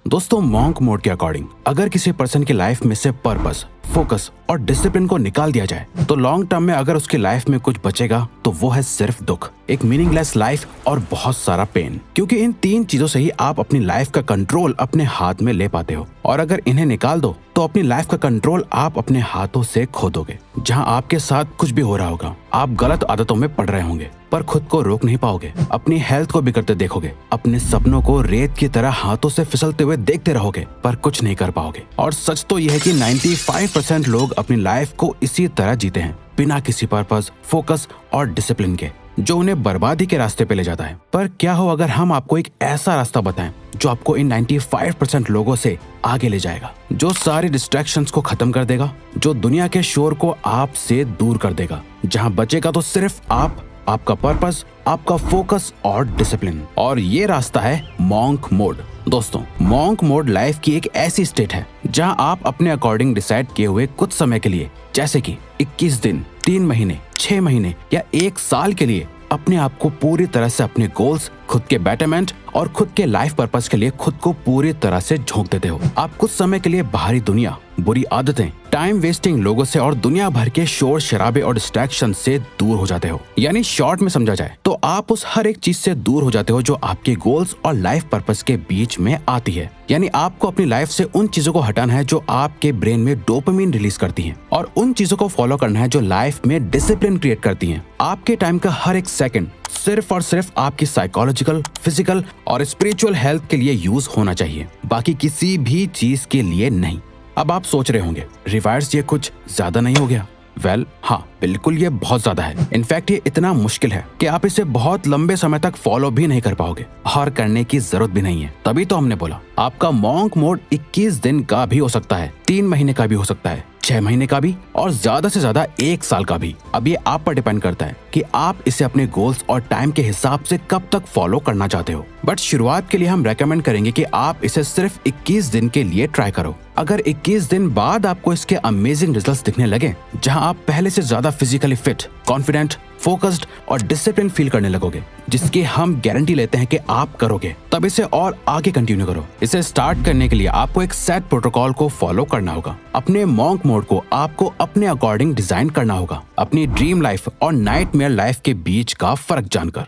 दोस्तों, monk mode के according अगर किसी पर्सन की लाइफ में से पर्पस, फोकस और डिसिप्लिन को निकाल दिया जाए तो लॉन्ग टर्म में अगर उसकी लाइफ में कुछ बचेगा तो वो है सिर्फ दुख, एक मीनिंगलेस लाइफ और बहुत सारा पेन। क्योंकि इन तीन चीजों से ही आप अपनी लाइफ का कंट्रोल अपने हाथ में ले पाते हो, और अगर इन्हें निकाल दो तो अपनी लाइफ का कंट्रोल आप अपने हाथों से खो दोगे। जहां आपके साथ कुछ भी हो रहा होगा, आप गलत आदतों में पड़ रहे होंगे पर खुद को रोक नहीं पाओगे, अपनी हेल्थ को बिगड़ते देखोगे, अपने सपनों को रेत की तरह हाथों से फिसलते हुए देखते रहोगे पर कुछ नहीं कर पाओगे। और सच तो यह है कि 95% लोग अपनी लाइफ को इसी तरह जीते हैं, बिना किसी पर्पस, फोकस और डिसिप्लिन के, जो उन्हें बर्बादी के रास्ते पे ले जाता है। पर क्या हो अगर हम आपको एक ऐसा रास्ता बताएं जो आपको इन 95% लोगों से आगे ले जाएगा, जो सारी डिस्ट्रैक्शंस को खत्म कर देगा, जो दुनिया के शोर को आपसे दूर कर देगा, जहां बचेगा तो सिर्फ आप, आपका पर्पस, आपका फोकस और डिसिप्लिन। और ये रास्ता है मॉन्क मोड। दोस्तों, मॉन्क मोड लाइफ की एक ऐसी स्टेट है जहां आप अपने अकॉर्डिंग डिसाइड किए हुए कुछ समय के लिए, जैसे कि 21 दिन, 3 महीने, 6 महीने या 1 साल के लिए अपने आप को पूरी तरह से अपने गोल्स, खुद के बेटरमेंट और खुद के लाइफ पर्पस के लिए खुद को पूरी तरह से झोंक देते हो। आप कुछ समय के लिए बाहरी दुनिया, बुरी आदतें, टाइम वेस्टिंग लोगों से और दुनिया भर के शोर शराबे और डिस्ट्रैक्शन से दूर हो जाते हो। यानी शॉर्ट में समझा जाए तो आप उस हर एक चीज से दूर हो जाते हो जो आपके गोल्स और लाइफ पर्पस के बीच में आती है। यानी आपको अपनी लाइफ से उन चीजों को हटाना है जो आपके ब्रेन में डोपामिन रिलीज करती हैं, और उन चीजों को फॉलो करना है जो लाइफ में डिसिप्लिन क्रिएट करती हैं। आपके टाइम का हर एक सेकंड सिर्फ और सिर्फ आपकी साइकोलॉजिकल, फिजिकल और स्पिरिचुअल हेल्थ के लिए यूज होना चाहिए, बाकी किसी भी चीज के लिए नहीं। अब आप सोच रहे होंगे, रिवायर्स ये कुछ ज्यादा नहीं हो गया? वेल, हाँ, बिल्कुल ये बहुत ज्यादा है। इनफैक्ट ये इतना मुश्किल है कि आप इसे बहुत लंबे समय तक फॉलो भी नहीं कर पाओगे, और करने की जरूरत भी नहीं है। तभी तो हमने बोला आपका मॉन्क मोड 21 दिन का भी हो सकता है, 3 महीने का भी हो सकता है, 6 महीने का भी, और ज्यादा से ज्यादा 1 साल का भी। अब ये आप पर डिपेंड करता है कि आप इसे अपने गोल्स और टाइम के हिसाब से कब तक फॉलो करना चाहते हो। बट शुरुआत के लिए हम रेकमेंड करेंगे कि आप इसे सिर्फ 21 दिन के लिए ट्राई करो। अगर 21 दिन बाद आपको इसके अमेजिंग रिजल्ट्स दिखने लगे, जहां आप पहले से ज्यादा फिजिकली फिट, कॉन्फिडेंट, फोकस्ड और डिसिप्लिन फील करने लगोगे, जिसकी हम गारंटी लेते हैं कि आप करोगे, तब इसे और आगे कंटिन्यू करो। इसे स्टार्ट करने के लिए आपको एक सेट प्रोटोकॉल को फॉलो करना होगा। अपने मॉन्क मोड को आपको अपने अकॉर्डिंग डिजाइन करना होगा, अपनी ड्रीम लाइफ और नाइटमेयर लाइफ के बीच का फर्क जानकर।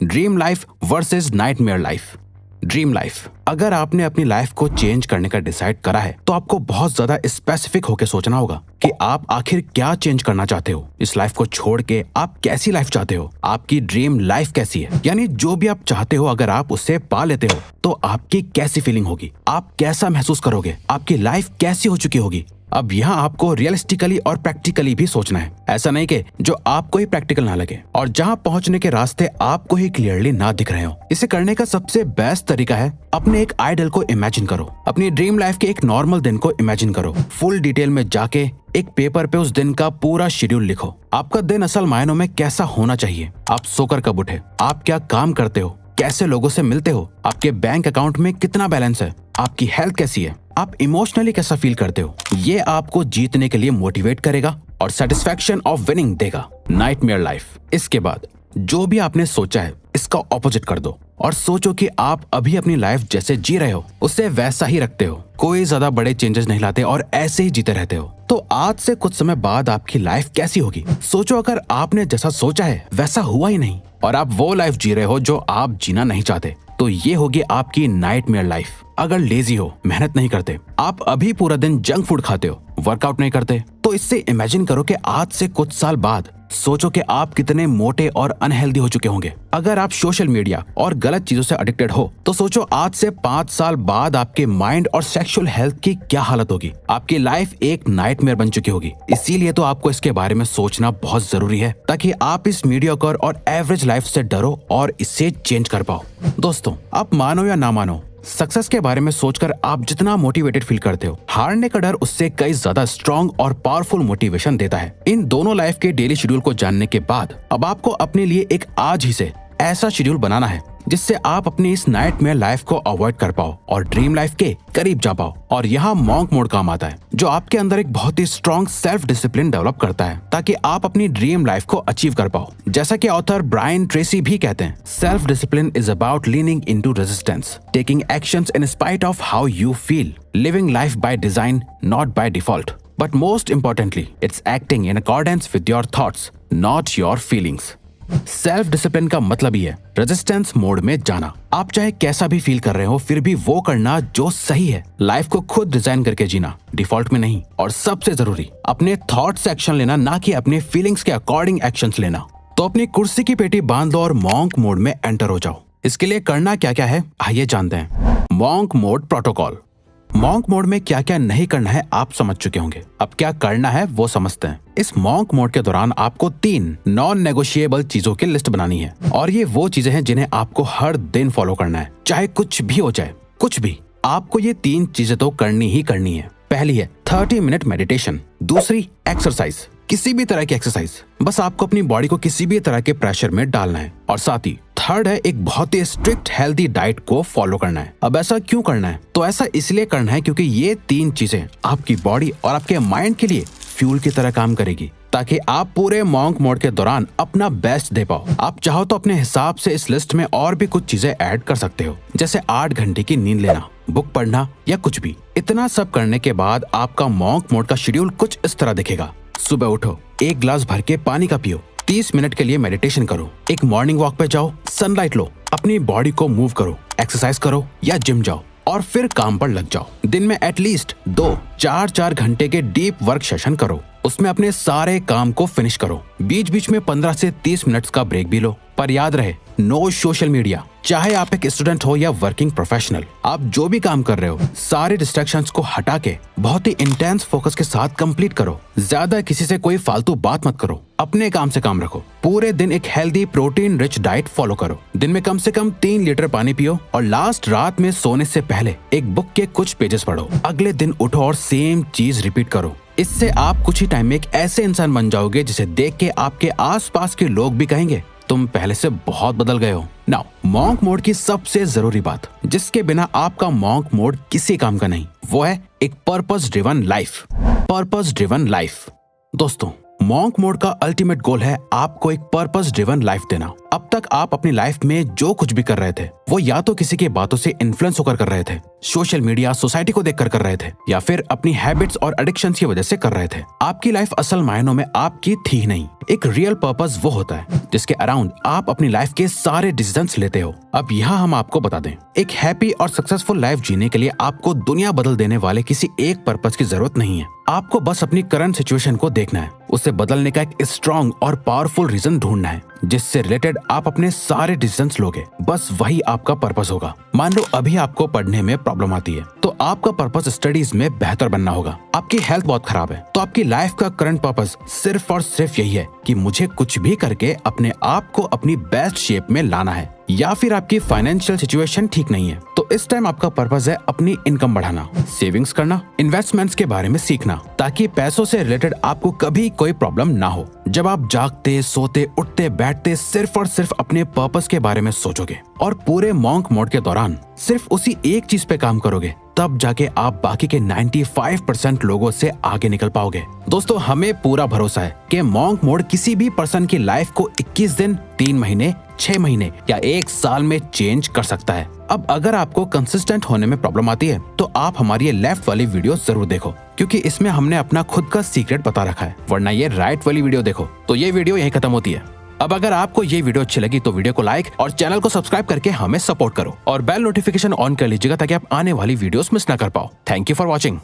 Dream life versus nightmare life. Dream life, अगर आपने अपनी लाइफ को चेंज करने का डिसाइड करा है तो आपको बहुत ज्यादा स्पेसिफिक होकर सोचना होगा कि आप आखिर क्या चेंज करना चाहते हो। इस लाइफ को छोड़ के आप कैसी लाइफ चाहते हो, आपकी ड्रीम लाइफ कैसी है। यानी जो भी आप चाहते हो, अगर आप उसे पा लेते हो तो आपकी कैसी फीलिंग होगी, आप कैसा महसूस करोगे, आपकी लाइफ कैसी हो चुकी होगी। अब यहाँ आपको रियलिस्टिकली और प्रैक्टिकली भी सोचना है। ऐसा नहीं कि जो आपको ही प्रैक्टिकल ना लगे और जहाँ पहुँचने के रास्ते आपको ही क्लियरली ना दिख रहे हो। इसे करने का सबसे बेस्ट तरीका है, अपने एक आइडल को इमेजिन करो। अपनी ड्रीम लाइफ के एक नॉर्मल दिन को इमेजिन करो। फुल डिटेल में जाके एक पेपर पे उस दिन का पूरा शेड्यूल लिखो। आपका दिन असल मायनों में कैसा होना चाहिए, आप सोकर कब उठे, आप क्या काम करते हो, कैसे लोगों से मिलते हो, आपके बैंक अकाउंट में कितना बैलेंस है, आपकी हेल्थ कैसी है, आप इमोशनली कैसा फील करते हो। ये आपको जीतने के लिए मोटिवेट करेगा और सेटिस्फैक्शन ऑफ विनिंग देगा। नाइटमेयर लाइफ, इसके बाद जो भी आपने सोचा है इसका ऑपोजिट कर दो और सोचो कि आप अभी अपनी लाइफ जैसे जी रहे हो उसे वैसा ही रखते हो, कोई ज्यादा बड़े चेंजेस नहीं लाते और ऐसे ही जीते रहते हो। तो आज से कुछ समय बाद आपकी लाइफ कैसी होगी, सोचो। अगर आपने जैसा सोचा है वैसा हुआ ही नहीं और आप वो लाइफ जी रहे हो जो आप जीना नहीं चाहते, तो ये होगी आपकी नाइटमेयर लाइफ। अगर लेजी हो, मेहनत नहीं करते, आप अभी पूरा दिन जंक फूड खाते हो, वर्कआउट नहीं करते, तो इससे इमेजिन करो कि आज से कुछ साल बाद सोचो कि आप कितने मोटे और अनहेल्दी हो चुके होंगे। अगर आप सोशल मीडिया और गलत चीजों से एडिक्टेड हो तो सोचो आज से 5 साल बाद आपके माइंड और सेक्सुअल हेल्थ की क्या हालत होगी। आपकी लाइफ एक नाइटमेयर बन चुकी होगी। इसीलिए तो आपको इसके बारे में सोचना बहुत जरूरी है, ताकि आप इस मीडियोकर और एवरेज लाइफ से डरो और इसे चेंज कर पाओ। दोस्तों, आप मानो या ना मानो, सक्सेस के बारे में सोचकर आप जितना मोटिवेटेड फील करते हो, हारने का डर उससे कई ज्यादा स्ट्रॉन्ग और पावरफुल मोटिवेशन देता है। इन दोनों लाइफ के डेली शेड्यूल को जानने के बाद अब आपको अपने लिए एक आज ही से ऐसा शेड्यूल बनाना है जिससे आप अपनी इस नाइटमेयर लाइफ को अवॉइड कर पाओ और ड्रीम लाइफ के करीब जा पाओ। और यहाँ मॉन्क मोड काम आता है, जो आपके अंदर एक बहुत ही स्ट्रॉन्ग सेल्फ डिसिप्लिन डेवलप करता है ताकि आप अपनी ड्रीम लाइफ को अचीव कर पाओ। जैसा कि ऑथर ब्रायन ट्रेसी भी कहते हैं, self discipline is about leaning into resistance, taking actions in spite of how you feel, living life by design not by default, but most importantly it's acting in accordance with your thoughts not your feelings. Self discipline का मतलब ही है resistance mode में जाना। आप चाहे कैसा भी feel कर रहे हो, फिर भी वो करना जो सही है। लाइफ को खुद डिजाइन करके जीना, डिफॉल्ट में नहीं। और सबसे जरूरी, अपने थॉट्स से एक्शन लेना, ना कि अपने फीलिंग्स के अकॉर्डिंग एक्शंस लेना। तो अपनी कुर्सी की पेटी बांध लो और मॉन्क मोड में एंटर हो जाओ। इसके लिए करना क्या क्या है, आइए जानते हैं। Monk mode protocol. Monk mode में क्या क्या नहीं करना है आप समझ चुके होंगे, अब क्या करना है वो समझते हैं। इस मॉन्क मोड के दौरान आपको 3 नॉन नेगोशिएबल चीजों की लिस्ट बनानी है, और ये वो चीजें हैं जिन्हें आपको हर दिन फॉलो करना है, चाहे कुछ भी हो जाए, कुछ भी। आपको ये 3 चीजें तो करनी ही करनी है। पहली है 30 मिनट मेडिटेशन। दूसरी, एक्सरसाइज, किसी भी तरह की एक्सरसाइज, बस आपको अपनी बॉडी को किसी भी तरह के प्रेशर में डालना है। और साथ ही थर्ड है एक बहुत ही स्ट्रिक्ट हेल्दी डाइट को फॉलो करना है। अब ऐसा क्यों करना है? तो ऐसा इसलिए करना है क्योंकि ये 3 चीजें आपकी बॉडी और आपके माइंड के लिए फ्यूल की तरह काम करेगी, ताकि आप पूरे मॉन्क मोड के दौरान अपना बेस्ट दे पाओ। आप चाहो तो अपने हिसाब से इस लिस्ट में और भी कुछ चीजें ऐड कर सकते हो, जैसे 8 घंटे की नींद लेना, बुक पढ़ना या कुछ भी। इतना सब करने के बाद आपका मॉन्क मोड का शेड्यूल कुछ इस तरह दिखेगा। सुबह उठो, 1 गिलास भर के पानी का पियो, 30 मिनट के लिए मेडिटेशन करो, एक मॉर्निंग वॉक पे जाओ, सनलाइट लो, अपनी बॉडी को मूव करो, एक्सरसाइज करो या जिम जाओ, और फिर काम पर लग जाओ। दिन में एटलीस्ट 2-4 घंटे के डीप वर्क सेशन करो, उसमें अपने सारे काम को फिनिश करो। बीच बीच में 15 से 30 मिनट का ब्रेक भी लो, पर याद रहे, नो सोशल मीडिया। चाहे आप एक स्टूडेंट हो या वर्किंग प्रोफेशनल, आप जो भी काम कर रहे हो, सारे डिस्ट्रैक्शंस को हटा के बहुत ही इंटेंस फोकस के साथ कंप्लीट करो। ज्यादा किसी से कोई फालतू बात मत करो, अपने काम से काम रखो। पूरे दिन एक healthy protein rich diet follow करो। दिन में कम से कम 3 लीटर पानी पियो, और लास्ट रात में सोने से पहले एक बुक के कुछ पेजेस पढ़ो। अगले दिन उठो और सेम चीज रिपीट करो। इससे आप कुछ ही टाइम में एक ऐसे इंसान बन जाओगे जिसे देख के आपके आसपास के लोग भी कहेंगे तुम पहले से बहुत बदल गए हो। नाउ मॉन्क मोड की सबसे जरूरी बात, जिसके बिना आपका मॉन्क मोड किसी काम का नहीं, वो है एक purpose driven life. Purpose driven life. दोस्तों, मॉन्क मोड का अल्टीमेट गोल है आपको एक पर्पस ड्रिवन लाइफ देना। अब तक आप अपनी लाइफ में जो कुछ भी कर रहे थे, वो या तो किसी की बातों से इन्फ्लुएंस होकर कर रहे थे, सोशल मीडिया, सोसाइटी को देखकर कर रहे थे, या फिर अपनी हैबिट्स और एडिक्शंस की वजह से कर रहे थे। आपकी लाइफ असल मायनों में आपकी थी ही नहीं। एक रियल पर्पस वो होता है जिसके अराउंड आप अपनी लाइफ के सारे डिसीजंस लेते हो। अब यहाँ हम आपको बता दें, एक हैप्पी और सक्सेसफुल लाइफ जीने के लिए आपको दुनिया बदल देने वाले किसी एक पर्पस की जरूरत नहीं है। आपको बस अपनी करंट सिचुएशन को देखना है, उसे बदलने का एक स्ट्रॉन्ग और पावरफुल रीजन ढूंढना है जिससे रिलेटेड आप अपने सारे डिसीजंस लोगे। बस वही आपका पर्पस होगा। मान लो अभी आपको पढ़ने में प्रॉब्लम आती है, तो आपका पर्पस स्टडीज में बेहतर बनना होगा। आपकी हेल्थ बहुत खराब है, तो आपकी लाइफ का करंट पर्पस सिर्फ और सिर्फ यही है कि मुझे कुछ भी करके अपने आप को अपनी बेस्ट शेप में लाना है। या फिर आपकी फाइनेंशियल सिचुएशन ठीक नहीं है, तो इस टाइम आपका पर्पस है अपनी इनकम बढ़ाना, सेविंग्स करना, इन्वेस्टमेंट्स के बारे में सीखना, ताकि पैसों से रिलेटेड आपको कभी कोई प्रॉब्लम ना हो। जब आप जागते, सोते, उठते, बैठते सिर्फ और सिर्फ अपने पर्पस के बारे में सोचोगे और पूरे मॉन्क मोड के दौरान सिर्फ उसी एक चीज पे काम करोगे, तब जाके आप बाकी के 95% लोगों से आगे निकल पाओगे। दोस्तों, हमें पूरा भरोसा है कि मॉन्क मोड किसी भी पर्सन की लाइफ को 21 दिन, 3 महीने, 6 महीने या 1 साल में चेंज कर सकता है। अब अगर आपको कंसिस्टेंट होने में प्रॉब्लम आती है, तो आप हमारी ये लेफ्ट वाली वीडियो जरूर देखो, क्योंकि इसमें हमने अपना खुद का सीक्रेट बता रखा है। वरना ये राइट वाली वीडियो देखो। तो ये वीडियो यहीं खत्म होती है। अब अगर आपको ये वीडियो अच्छी लगी तो वीडियो को लाइक और चैनल को सब्सक्राइब करके हमें सपोर्ट करो, और बेल नोटिफिकेशन ऑन कर लीजिएगा ताकि आप आने वाली वीडियोस मिस ना कर पाओ। Thank you for watching.